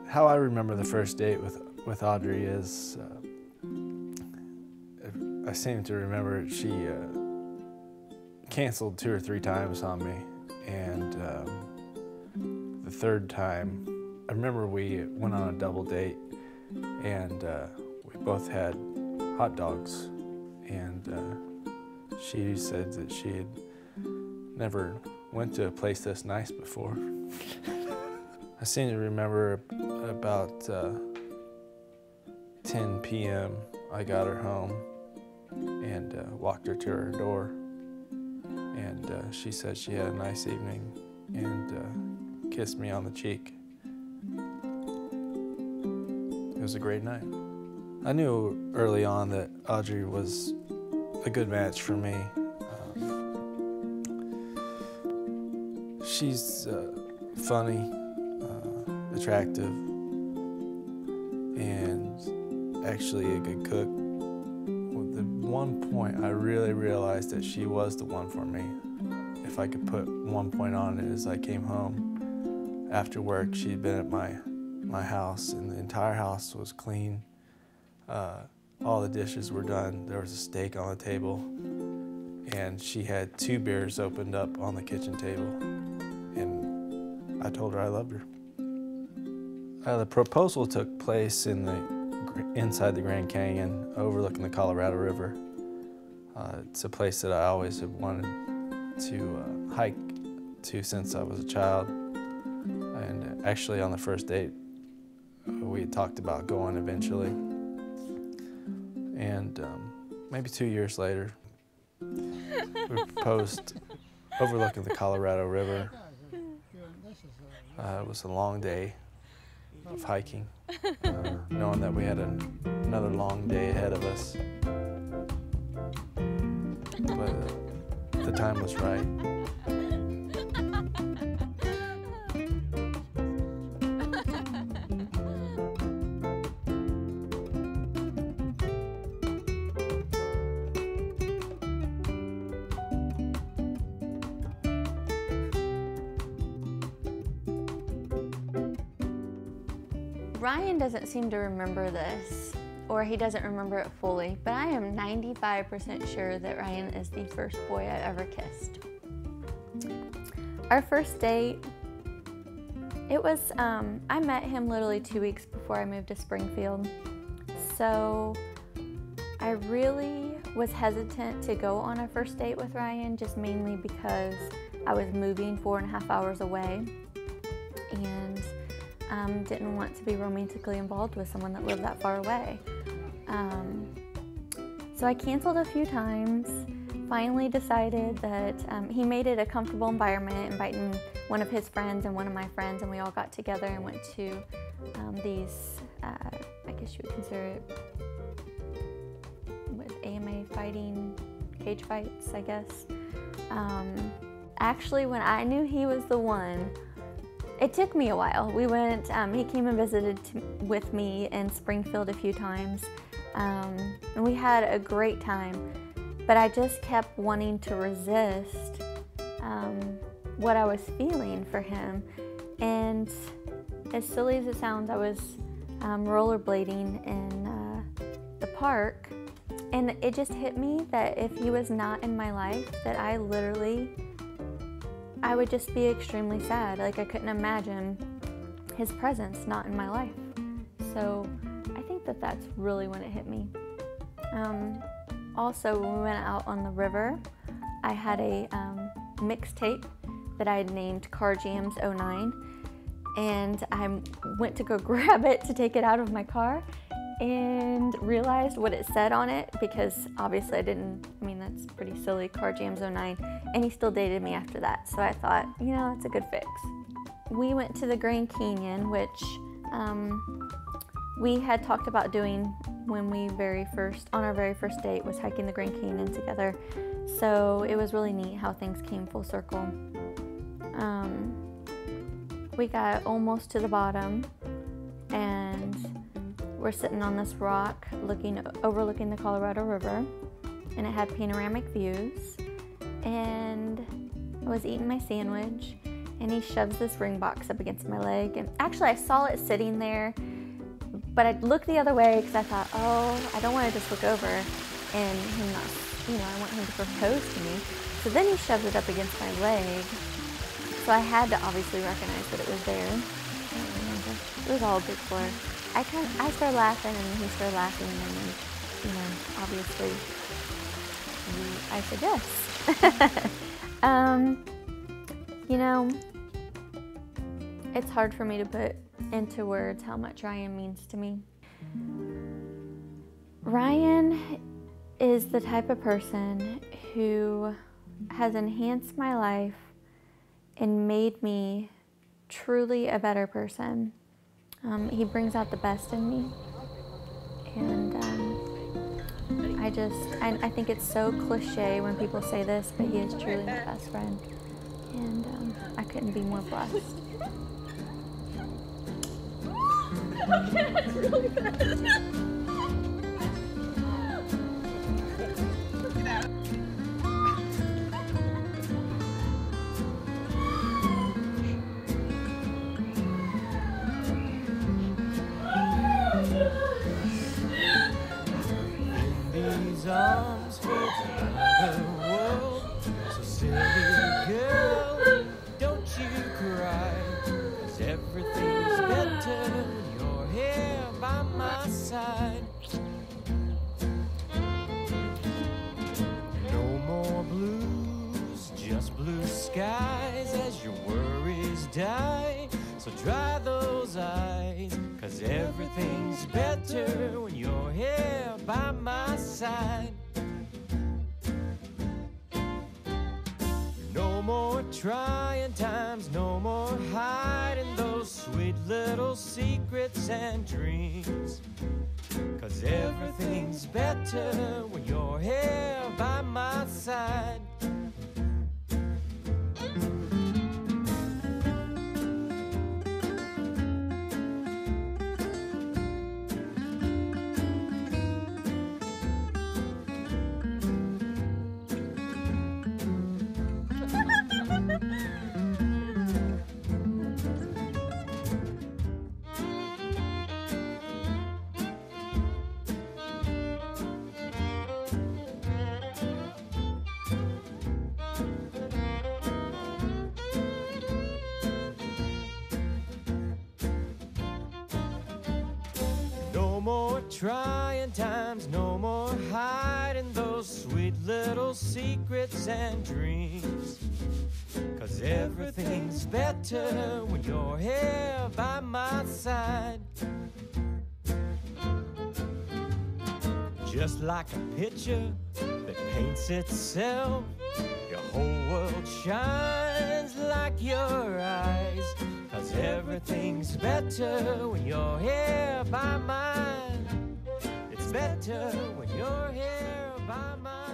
How I remember the first date with Audrey is, I seem to remember she canceled 2 or 3 times on me, and the third time, I remember we went on a double date, and we both had hot dogs, and she said that she had never went to a place this nice before. I seem to remember about 10 p.m. I got her home and walked her to her door, and she said she had a nice evening and kissed me on the cheek. It was a great night. I knew early on that Audrey was a good match for me. She's funny, attractive, and actually a good cook. At one point, I really realized that she was the one for me. If I could put one point on it, as I came home after work, she'd been at my house, and the entire house was clean. All the dishes were done. There was a steak on the table, and she had 2 beers opened up on the kitchen table, and I told her I loved her. The proposal took place inside the Grand Canyon, overlooking the Colorado River. It's a place that I always have wanted to hike to since I was a child. And actually on the first date, we had talked about going eventually. And maybe 2 years later, we proposed overlooking the Colorado River. It was a long day of hiking, knowing that we had another long day ahead of us. But the time was right. Ryan doesn't seem to remember this, or he doesn't remember it fully, but I am 95% sure that Ryan is the first boy I ever kissed. Our first date, it was, I met him literally 2 weeks before I moved to Springfield, so I really was hesitant to go on a first date with Ryan, just mainly because I was moving 4.5 hours away, and didn't want to be romantically involved with someone that lived that far away. So I canceled a few times, finally decided that he made it a comfortable environment, inviting one of his friends and one of my friends, and we all got together and went to these, I guess you would consider it, with AMA fighting, cage fights, I guess. Actually, when I knew he was the one, it took me a while. We went, he came and visited with me in Springfield a few times, and we had a great time, but I just kept wanting to resist what I was feeling for him. And as silly as it sounds, I was rollerblading in the park, and it just hit me that if he was not in my life, that I would just be extremely sad. Like, I couldn't imagine his presence not in my life. So I think that that's really when it hit me. Also, when we went out on the river, I had a mixtape that I had named Car Jams 09, and I went to go grab it to take it out of my car and realized what it said on it, because obviously that's pretty silly, Car Jams 09, and he still dated me after that. So I thought, you know, that's a good fix. We went to the Grand Canyon, which we had talked about doing when we on our very first date, was hiking the Grand Canyon together. So it was really neat how things came full circle. we got almost to the bottom, and we're sitting on this rock overlooking the Colorado River, and it had panoramic views. And I was eating my sandwich, and he shoves this ring box up against my leg. And actually, I saw it sitting there, but I looked the other way because I thought, oh, I don't want to just look over and him not, I want him to propose to me. So then he shoves it up against my leg. So I had to obviously recognize that it was there. I don't remember. It was all a big blur. I started laughing, and he started laughing, and then, obviously, I said yes. It's hard for me to put into words how much Ryan means to me. Ryan is the type of person who has enhanced my life and made me truly a better person. He brings out the best in me, and I think it's so cliche when people say this, but he is truly my best friend, and I couldn't be more blessed. It's really bad. Arms float around the world. So silly girl, don't you cry, 'cause everything's better when you're here by my side. No more blues, just blue skies as your worries die. So dry those eyes, 'cause everything's better when you're here by my side. No more trying times, no more hiding those sweet little secrets and dreams, 'cause everything's better when you're here by my side. No more trying times, no more hiding those sweet little secrets and dreams, 'cause everything's better when you're here by my side. Just like a picture that paints itself, your whole world shines like your eyes, 'cause everything's better when you're here by mine. It's better when you're here by mine.